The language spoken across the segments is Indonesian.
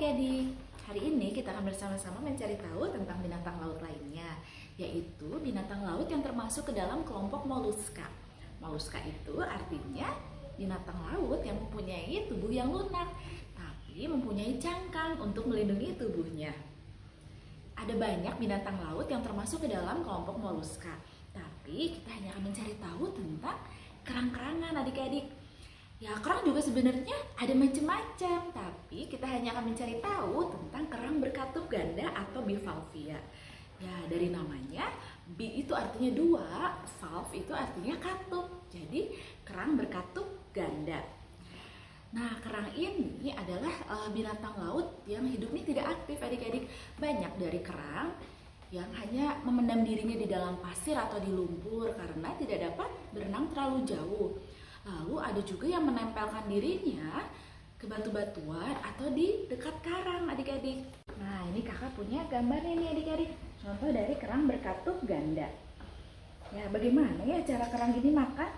adik-adik, hari ini kita akan bersama-sama mencari tahu tentang binatang laut lainnya, yaitu binatang laut yang termasuk ke dalam kelompok moluska. Moluska itu artinya binatang laut yang mempunyai tubuh yang lunak, tapi mempunyai cangkang untuk melindungi tubuhnya. Ada banyak binatang laut yang termasuk ke dalam kelompok moluska, tapi kita hanya akan mencari tahu tentang kerang-kerangan adik-adik. Ya, kerang juga sebenarnya ada macam-macam, tapi kita hanya akan mencari tahu tentang kerang berkatup ganda atau bivalvia. Ya, dari namanya, bi itu artinya dua, valve itu artinya katup. Jadi, kerang berkatup ganda. Nah, kerang ini adalah binatang laut yang hidupnya tidak aktif adik-adik. Banyak dari kerang yang hanya memendam dirinya di dalam pasir atau di lumpur karena tidak dapat berenang terlalu jauh. Lalu ada juga yang menempelkan dirinya ke batu-batuan atau di dekat karang adik-adik. Nah, ini kakak punya gambarnya nih adik-adik. Contoh dari kerang berkatup ganda. Ya, bagaimana ya cara kerang ini makan?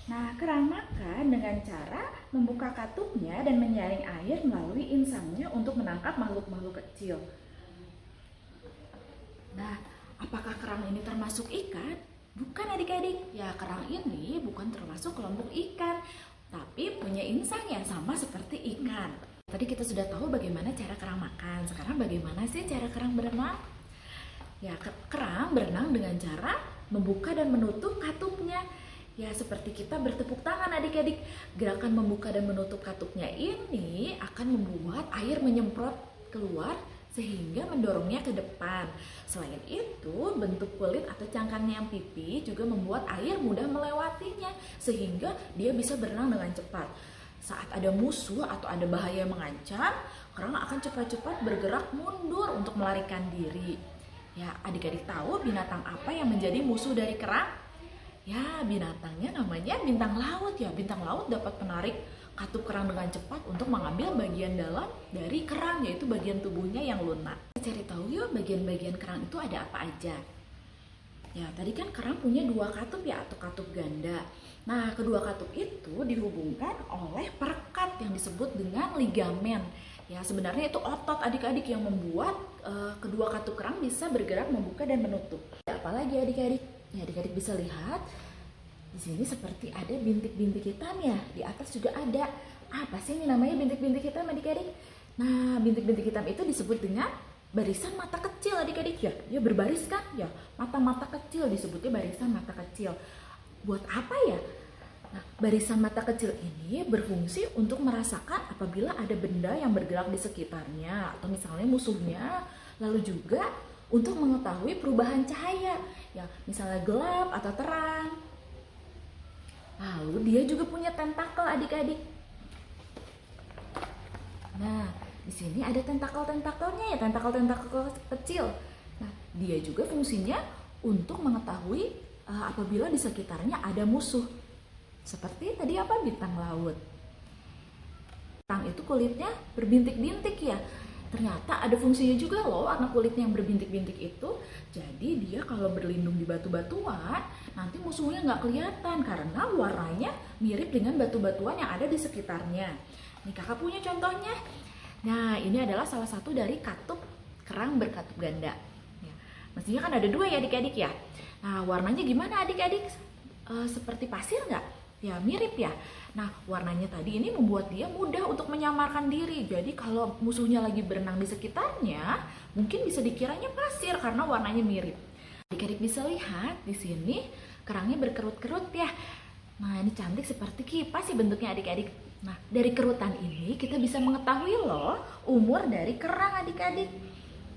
Nah, kerang makan dengan cara membuka katupnya dan menyaring air melalui insangnya untuk menangkap makhluk-makhluk kecil. Nah, apakah kerang ini termasuk ikan? Bukan adik-adik, ya kerang ini bukan termasuk kelompok ikan, tapi punya insang yang sama seperti ikan. Tadi kita sudah tahu bagaimana cara kerang makan, sekarang bagaimana sih cara kerang berenang? Ya, kerang berenang dengan cara membuka dan menutup katupnya. Ya, seperti kita bertepuk tangan adik-adik. Gerakan membuka dan menutup katupnya ini akan membuat air menyemprot keluar sehingga mendorongnya ke depan. Selain itu, bentuk kulit atau cangkangnya yang pipih juga membuat air mudah melewatinya sehingga dia bisa berenang dengan cepat. Saat ada musuh atau ada bahaya yang mengancam, kerang akan cepat-cepat bergerak mundur untuk melarikan diri. Ya, adik-adik tahu binatang apa yang menjadi musuh dari kerang? Ya, binatangnya namanya bintang laut ya. Bintang laut dapat menarik katup kerang dengan cepat untuk mengambil bagian dalam dari kerang, yaitu bagian tubuhnya yang lunak. Kita cari tahu yuk bagian-bagian kerang itu ada apa aja. Ya, tadi kan kerang punya dua katup ya, atau katup ganda. Nah, kedua katup itu dihubungkan oleh perekat yang disebut dengan ligamen. Ya, sebenarnya itu otot adik-adik yang membuat kedua katup kerang bisa bergerak membuka dan menutup. Apalagi adik-adik? Ya, adik-adik bisa lihat di sini seperti ada bintik-bintik hitam ya. Di atas juga ada. Apa sih ini namanya bintik-bintik hitam adik-adik? Nah, bintik-bintik hitam itu disebut dengan barisan mata kecil adik-adik ya. Ya, berbaris kan? Ya, mata-mata kecil disebutnya barisan mata kecil. Buat apa ya? Nah, barisan mata kecil ini berfungsi untuk merasakan apabila ada benda yang bergerak di sekitarnya atau misalnya musuhnya, lalu juga untuk mengetahui perubahan cahaya, ya misalnya gelap atau terang. Lalu dia juga punya tentakel adik-adik. Nah, di sini ada tentakel-tentakelnya ya, tentakel-tentakel kecil. Nah, dia juga fungsinya untuk mengetahui apabila di sekitarnya ada musuh. Seperti tadi apa? Bintang laut. Kerang itu kulitnya berbintik-bintik ya. Ternyata ada fungsinya juga loh warna kulitnya yang berbintik-bintik itu. Jadi dia kalau berlindung di batu-batuan, nanti musuhnya nggak kelihatan karena warnanya mirip dengan batu-batuan yang ada di sekitarnya. Nih kakak punya contohnya. Nah, ini adalah salah satu dari katup kerang berkatup ganda. Ya, mestinya kan ada dua ya adik-adik ya. Nah, warnanya gimana adik-adik? Seperti pasir nggak? Ya, mirip ya. Nah, warnanya tadi ini membuat dia mudah untuk menyamarkan diri. Jadi kalau musuhnya lagi berenang di sekitarnya, mungkin bisa dikiranya pasir karena warnanya mirip. Adik-adik bisa lihat di sini kerangnya berkerut-kerut ya. Nah, ini cantik seperti kipas sih bentuknya adik-adik. Nah, dari kerutan ini kita bisa mengetahui loh umur dari kerang adik-adik.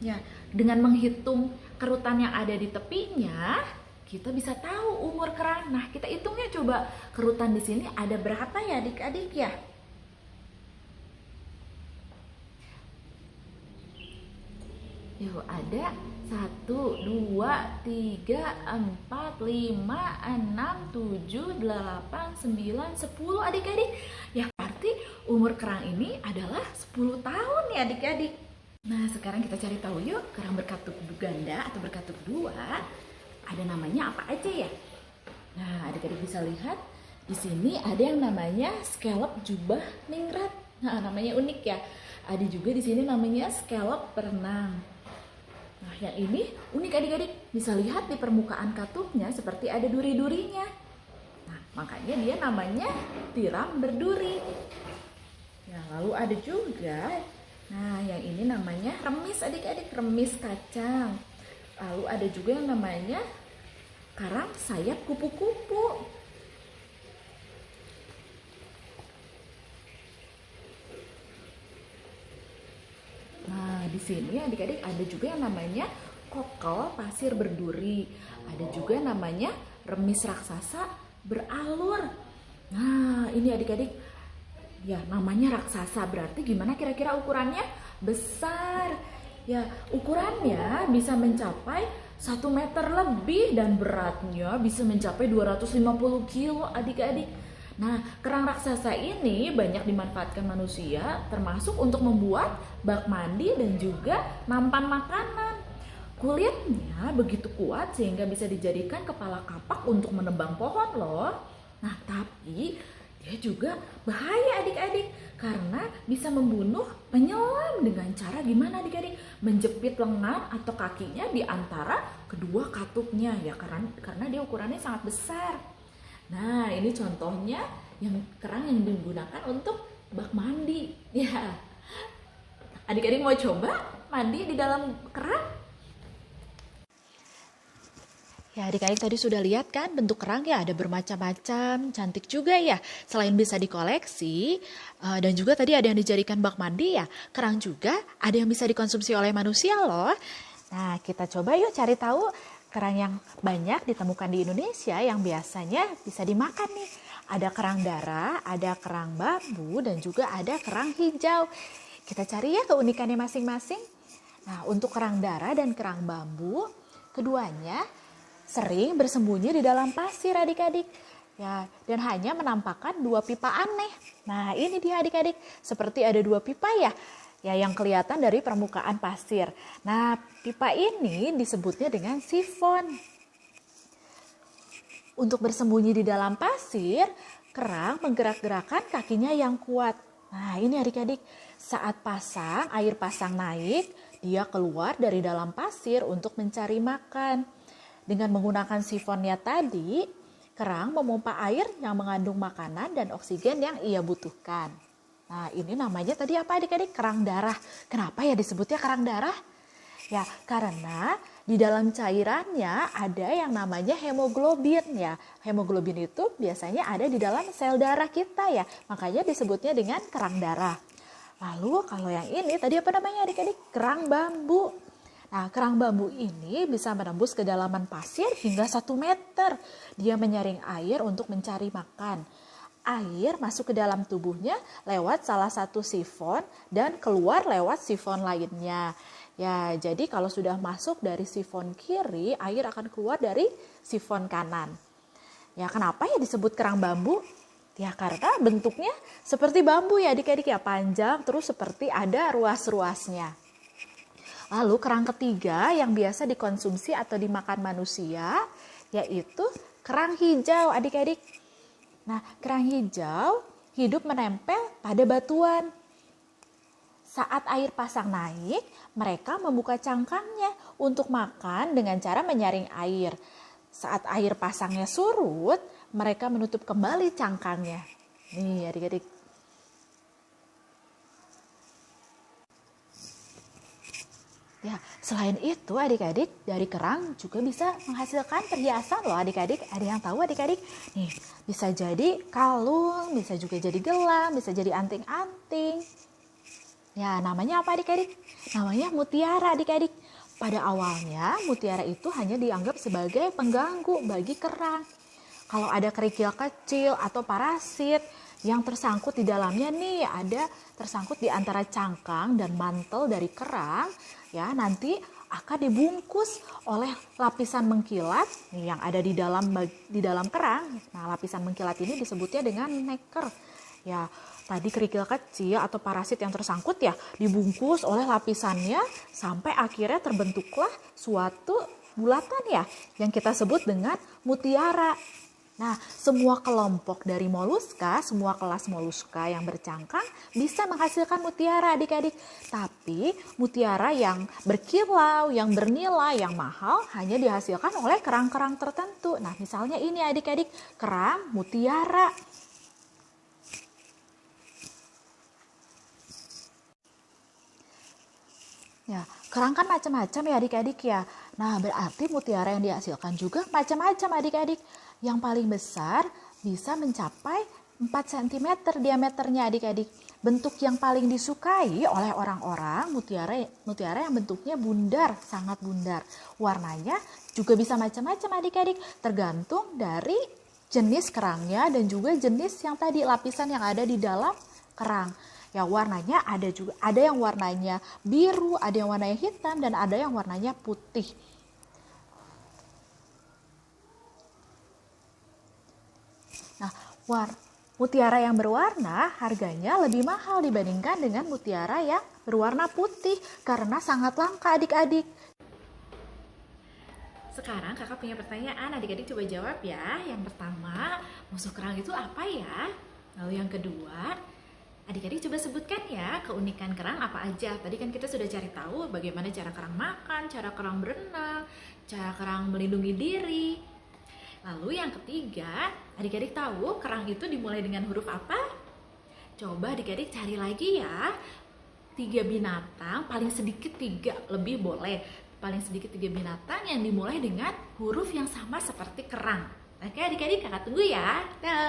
Ya, dengan menghitung kerutan yang ada di tepinya, kita bisa tahu umur kerang. Nah, kita hitungnya coba. Kerutan di sini ada berapa ya adik-adik ya? Yuk, ada 1, 2, 3, 4, 5, 6, 7, 8, 9, 10 adik-adik. Ya, berarti umur kerang ini adalah 10 tahun ya adik-adik. Nah, sekarang kita cari tahu yuk kerang berkatup ganda atau berkatup dua. Ada namanya apa aja ya? Nah, adik-adik bisa lihat di sini ada yang namanya scallop jubah ningrat. Nah, namanya unik ya. Ada juga di sini namanya scallop berenang. Nah, yang ini unik adik-adik. Bisa lihat di permukaan katupnya seperti ada duri-durinya. Nah, makanya dia namanya tiram berduri. Ya, lalu ada juga, nah yang ini namanya remis adik-adik, remis kacang. Lalu ada juga yang namanya karang sayap kupu-kupu. Nah, di sini adik-adik ada juga yang namanya kokel pasir berduri. Ada juga namanya remis raksasa beralur. Nah, ini adik-adik, ya namanya raksasa, berarti gimana kira-kira ukurannya? Besar. Ya, ukurannya bisa mencapai 1 meter lebih dan beratnya bisa mencapai 250 kilo adik-adik. Nah, kerang raksasa ini banyak dimanfaatkan manusia, termasuk untuk membuat bak mandi dan juga nampan makanan. Kulitnya begitu kuat sehingga bisa dijadikan kepala kapak untuk menebang pohon loh. Nah, tapi dia juga bahaya adik-adik karena bisa membunuh penyelam dengan cara gimana adik-adik? Menjepit lengan atau kakinya di antara kedua katupnya ya, karena dia ukurannya sangat besar. Nah, ini contohnya yang kerang yang digunakan untuk bak mandi. Ya, adik-adik mau coba mandi di dalam kerang? Ya, adik-adik tadi sudah lihat kan bentuk kerang ya, ada bermacam-macam, cantik juga ya. Selain bisa dikoleksi dan juga tadi ada yang dijadikan bak mandi ya, kerang juga ada yang bisa dikonsumsi oleh manusia loh. Nah, kita coba yuk cari tahu kerang yang banyak ditemukan di Indonesia yang biasanya bisa dimakan nih. Ada kerang darah, ada kerang bambu, dan juga ada kerang hijau. Kita cari ya keunikannya masing-masing. Nah, untuk kerang darah dan kerang bambu, keduanya sering bersembunyi di dalam pasir adik-adik. Ya, dan hanya menampakkan 2 pipa aneh. Nah, ini dia adik-adik, seperti ada 2 pipa ya. Ya, yang kelihatan dari permukaan pasir. Nah, pipa ini disebutnya dengan sifon. Untuk bersembunyi di dalam pasir, kerang menggerak-gerakkan kakinya yang kuat. Nah, ini adik-adik, saat air pasang naik, dia keluar dari dalam pasir untuk mencari makan. Dengan menggunakan sifonnya tadi, kerang memompa air yang mengandung makanan dan oksigen yang ia butuhkan. Nah, ini namanya tadi apa adik-adik? Kerang darah. Kenapa ya disebutnya kerang darah? Ya, karena di dalam cairannya ada yang namanya hemoglobin ya. Hemoglobin itu biasanya ada di dalam sel darah kita ya. Makanya disebutnya dengan kerang darah. Lalu kalau yang ini tadi apa namanya adik-adik? Kerang bambu. Nah, kerang bambu ini bisa menembus kedalaman pasir hingga 1 meter. Dia menyaring air untuk mencari makan. Air masuk ke dalam tubuhnya lewat salah satu sifon dan keluar lewat sifon lainnya. Ya, jadi kalau sudah masuk dari sifon kiri, air akan keluar dari sifon kanan. Ya, kenapa ya disebut kerang bambu? Ya, karena bentuknya seperti bambu ya adik-adik ya, panjang terus seperti ada ruas-ruasnya. Lalu kerang ketiga yang biasa dikonsumsi atau dimakan manusia yaitu kerang hijau adik-adik. Nah, kerang hijau hidup menempel pada batuan. Saat air pasang naik, mereka membuka cangkangnya untuk makan dengan cara menyaring air. Saat air pasangnya surut, mereka menutup kembali cangkangnya. Nih adik-adik. Ya, selain itu adik-adik, dari kerang juga bisa menghasilkan perhiasan loh adik-adik. Ada yang tahu adik-adik? Nih, bisa jadi kalung, bisa juga jadi gelang, bisa jadi anting-anting. Ya, namanya apa adik-adik? Namanya mutiara adik-adik. Pada awalnya, mutiara itu hanya dianggap sebagai pengganggu bagi kerang. Kalau ada kerikil kecil atau parasit yang tersangkut di dalamnya nih, ada tersangkut di antara cangkang dan mantel dari kerang, ya nanti akan dibungkus oleh lapisan mengkilat nih, yang ada di dalam kerang. Nah, lapisan mengkilat ini disebutnya dengan neker. Ya, tadi kerikil kecil atau parasit yang tersangkut ya dibungkus oleh lapisannya sampai akhirnya terbentuklah suatu bulatan ya yang kita sebut dengan mutiara. Nah, semua kelompok dari moluska, semua kelas moluska yang bercangkang bisa menghasilkan mutiara adik-adik. Tapi mutiara yang berkilau, yang bernilai, yang mahal hanya dihasilkan oleh kerang-kerang tertentu. Nah, misalnya ini adik-adik, kerang mutiara. Ya, kerang kan macam-macam ya adik-adik ya. Nah, berarti mutiara yang dihasilkan juga macam-macam adik-adik. Yang paling besar bisa mencapai 4 cm diameternya adik-adik. Bentuk yang paling disukai oleh orang-orang mutiara yang bentuknya bundar, sangat bundar. Warnanya juga bisa macam-macam adik-adik, tergantung dari jenis kerangnya dan juga jenis yang tadi lapisan yang ada di dalam kerang. Ya, warnanya ada yang warnanya biru, ada yang warnanya hitam, dan ada yang warnanya putih. Nah, mutiara yang berwarna harganya lebih mahal dibandingkan dengan mutiara yang berwarna putih karena sangat langka adik-adik. Sekarang kakak punya pertanyaan, adik-adik coba jawab ya. Yang pertama, musuh kerang itu apa ya? Lalu yang kedua, adik-adik coba sebutkan ya keunikan kerang apa aja. Tadi kan kita sudah cari tahu bagaimana cara kerang makan, cara kerang berenang, cara kerang melindungi diri. Lalu yang ketiga, adik-adik tahu kerang itu dimulai dengan huruf apa? Coba adik-adik cari lagi ya. 3 binatang, paling sedikit 3, lebih boleh. Paling sedikit 3 binatang yang dimulai dengan huruf yang sama seperti kerang. Oke adik-adik, kakak tunggu ya. Dah.